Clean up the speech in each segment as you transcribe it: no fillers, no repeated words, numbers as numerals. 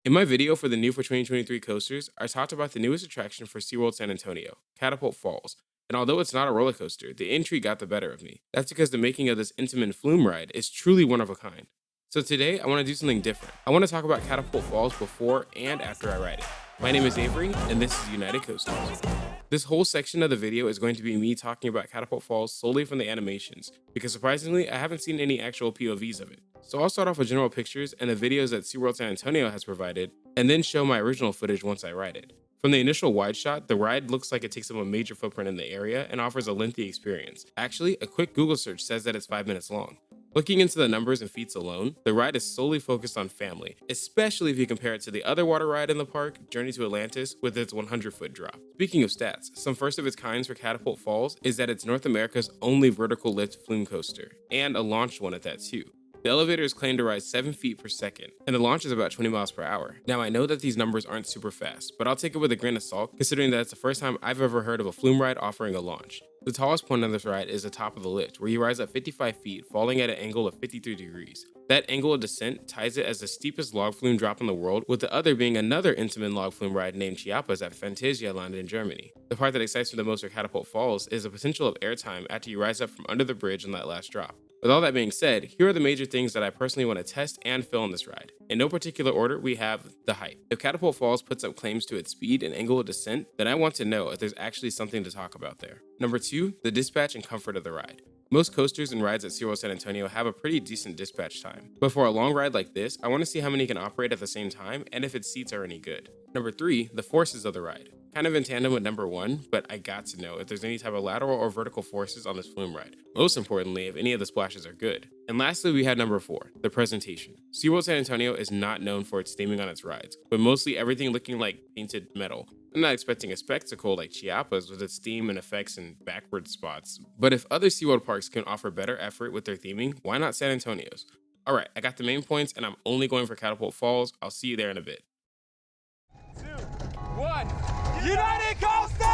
In my video for the new for 2023 coasters, I talked about the newest attraction for SeaWorld San Antonio, Catapult Falls. And although it's not a roller coaster, the intrigue got the better of me. That's because the making of this intimate Flume ride is truly one of a kind. So today, I want to do something different. I want to talk about Catapult Falls before and after I ride it. My name is Avery, and this is United Coasters. This whole section of the video is going to be me talking about Catapult Falls solely from the animations, because surprisingly, I haven't seen any actual POVs of it. So I'll start off with general pictures and the videos that SeaWorld San Antonio has provided, and then show my original footage once I ride it. From the initial wide shot, the ride looks like it takes up a major footprint in the area and offers a lengthy experience. Actually, a quick Google search says that it's 5 minutes long. Looking into the numbers and feats alone, the ride is solely focused on family, especially if you compare it to the other water ride in the park, Journey to Atlantis, with its 100-foot drop. Speaking of stats, some first of its kinds for Catapult Falls is that it's North America's only vertical lift flume coaster, and a launched one at that too. The elevator is claimed to rise 7 feet per second, and the launch is about 20 miles per hour. Now, I know that these numbers aren't super fast, but I'll take it with a grain of salt, considering that it's the first time I've ever heard of a flume ride offering a launch. The tallest point on this ride is the top of the lift, where you rise up 55 feet, falling at an angle of 53 degrees. That angle of descent ties it as the steepest log flume drop in the world, with the other being another intimate log flume ride named Chiapas at Fantasia Land in Germany. The part that excites me the most for Catapult Falls is the potential of airtime after you rise up from under the bridge on that last drop. With all that being said, here are the major things that I personally want to test and feel on this ride. In no particular order, we have the height. If Catapult Falls puts up claims to its speed and angle of descent, then I want to know if there's actually something to talk about there. Number 2, the dispatch and comfort of the ride. Most coasters and rides at SeaWorld San Antonio have a pretty decent dispatch time, but for a long ride like this, I want to see how many can operate at the same time and if its seats are any good. Number 3, the forces of the ride. Kind of in tandem with number 1, but I got to know if there's any type of lateral or vertical forces on this flume ride. Most importantly, if any of the splashes are good. And lastly, we have number 4, the presentation. SeaWorld San Antonio is not known for its theming on its rides, but mostly everything looking like painted metal. I'm not expecting a spectacle like Chiapas with its theme and effects and backward spots, but if other SeaWorld parks can offer better effort with their theming, why not San Antonio's? Alright, I got the main points and I'm only going for Catapult Falls. I'll see you there in a bit. 2, 1, United Coaster!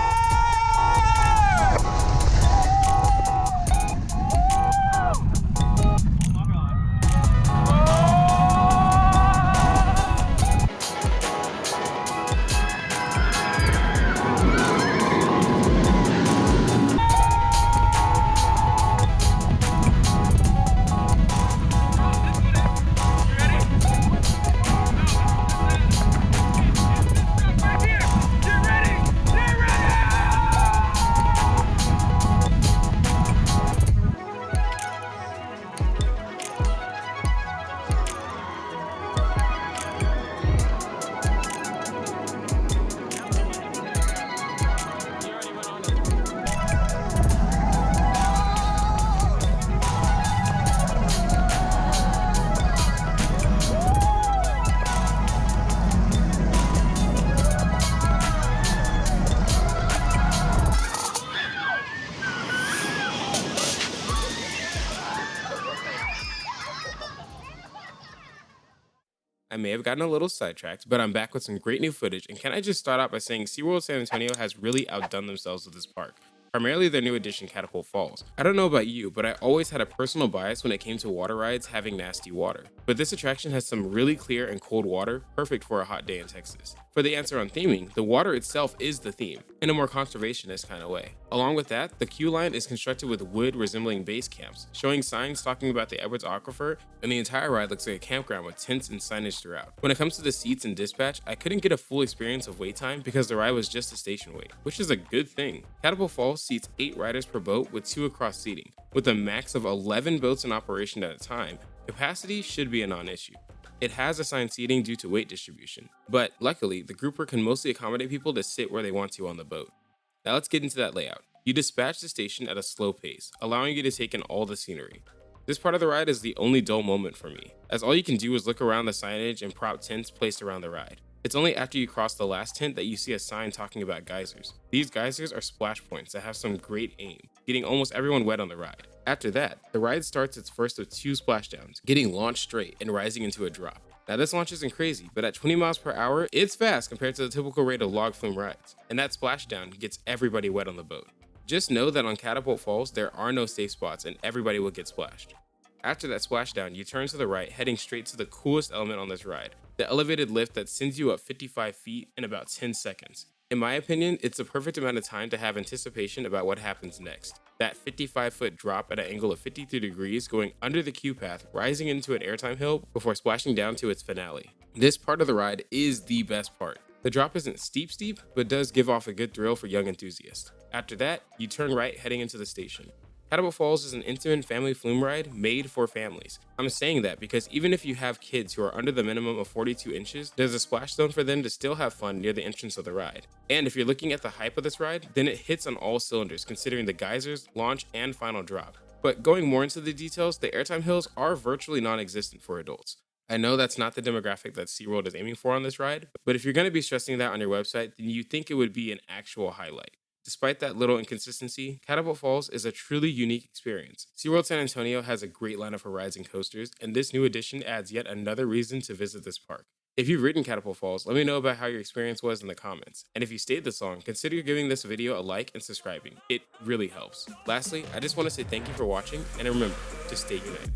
I may have gotten a little sidetracked, but I'm back with some great new footage, and can I just start out by saying SeaWorld San Antonio has really outdone themselves with this park. Primarily their new addition, Catapult Falls. I don't know about you, but I always had a personal bias when it came to water rides having nasty water. But this attraction has some really clear and cold water, perfect for a hot day in Texas. For the answer on theming, the water itself is the theme, in a more conservationist kind of way. Along with that, the queue line is constructed with wood resembling base camps, showing signs talking about the Edwards Aquifer, and the entire ride looks like a campground with tents and signage throughout. When it comes to the seats and dispatch, I couldn't get a full experience of wait time because the ride was just a station wait, which is a good thing. Catapult Falls seats 8 riders per boat with 2 across seating. With a max of 11 boats in operation at a time, capacity should be a non-issue. It has assigned seating due to weight distribution, but luckily, the grouper can mostly accommodate people to sit where they want to on the boat. Now let's get into that layout. You dispatch the station at a slow pace, allowing you to take in all the scenery. This part of the ride is the only dull moment for me, as all you can do is look around the signage and prop tents placed around the ride. It's only after you cross the last tent that you see a sign talking about geysers. These geysers are splash points that have some great aim, getting almost everyone wet on the ride. After that, the ride starts its first of 2 splashdowns, getting launched straight and rising into a drop. Now this launch isn't crazy, but at 20 miles per hour, it's fast compared to the typical rate of log flume rides. And that splashdown gets everybody wet on the boat. Just know that on Catapult Falls, there are no safe spots and everybody will get splashed. After that splashdown, you turn to the right, heading straight to the coolest element on this ride, the elevated lift that sends you up 55 feet in about 10 seconds. In my opinion, it's the perfect amount of time to have anticipation about what happens next. That 55-foot drop at an angle of 53 degrees going under the queue path, rising into an airtime hill before splashing down to its finale. This part of the ride is the best part. The drop isn't steep, but does give off a good thrill for young enthusiasts. After that, you turn right heading into the station. Catapult Falls is an intimate family flume ride made for families. I'm saying that because even if you have kids who are under the minimum of 42 inches, there's a splash zone for them to still have fun near the entrance of the ride. And if you're looking at the hype of this ride, then it hits on all cylinders considering the geysers, launch, and final drop. But going more into the details, the airtime hills are virtually non-existent for adults. I know that's not the demographic that SeaWorld is aiming for on this ride, but if you're going to be stressing that on your website, then you think it would be an actual highlight. Despite that little inconsistency, Catapult Falls is a truly unique experience. SeaWorld San Antonio has a great lineup of rides and coasters, and this new addition adds yet another reason to visit this park. If you've ridden Catapult Falls, let me know about how your experience was in the comments. And if you stayed this long, consider giving this video a like and subscribing. It really helps. Lastly, I just want to say thank you for watching, and remember to stay united.